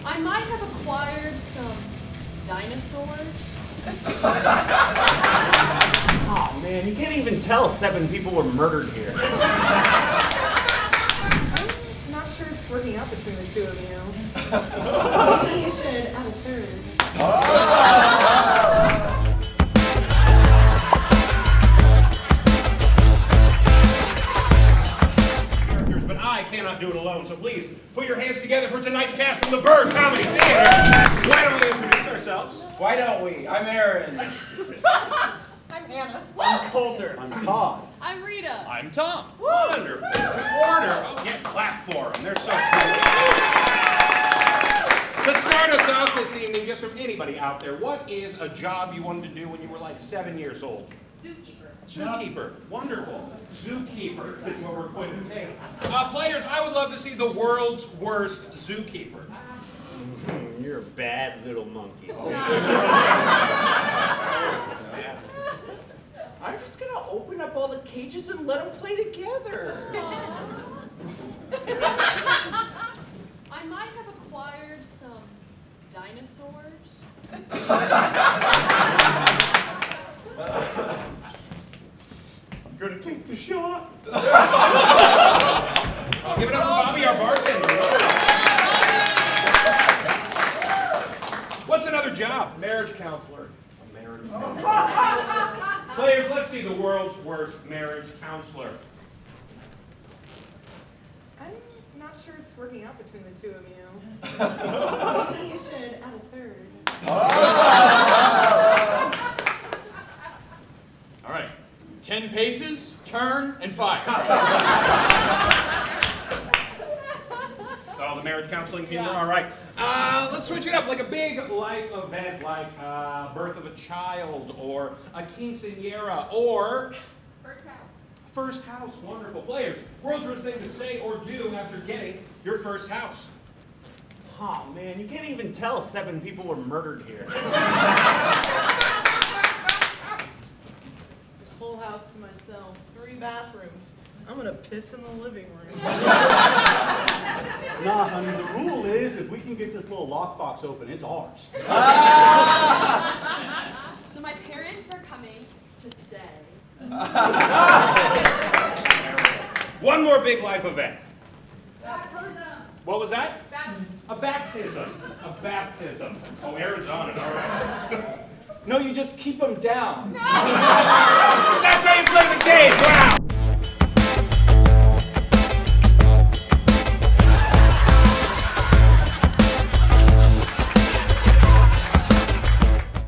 I might have acquired some dinosaurs. Oh man, you can't even tell 7 people were murdered here. I'm not sure it's working out between the two of you. Maybe you should add a third. Characters, but I cannot do it alone, so please put your hands together for tonight's cast from the Bird Comedy Theater. Why don't we introduce ourselves? Why don't we? I'm Aaron. I'm Hannah. I'm Colter. I'm Todd. I'm Rita. I'm Tom. Wonderful. Order. Oh, yeah, clap for them. They're so cool. To start us off this evening, just from anybody out there, what is a job you wanted to do when you were like 7 years old? Zookeeper. Zookeeper. Wonderful. Zookeeper is what we're going to take. Players, I would love to see the world's worst zookeeper. You're a bad little monkey. I'm just gonna open up all the cages and let them play together. I might have acquired some dinosaurs. I'm gonna take the shot. Give it up for Bobby, our bartender. What's another job? Marriage counselor. Players, let's see the world's worst marriage counselor. I'm not sure it's working out between the two of you. Maybe you should add a third. All right. 10 paces, turn, and fire. Oh, the marriage counseling team. All right. Let's switch it up, like a big life event, like birth of a child, or a quinceañera, or first house. Wonderful. Players, world's worst thing to say or do after getting your first house. Oh man, you can't even tell 7 people were murdered here. This whole house to myself. 3 bathrooms. I'm gonna piss in the living room. Nah, honey, the rule is if we can get this little lockbox open, it's ours. So my parents are coming to stay. One more big life event. What was that? A baptism. A baptism. Oh, Aaron's on it. All right. No, you just keep them down. That's how you play the game. Wow.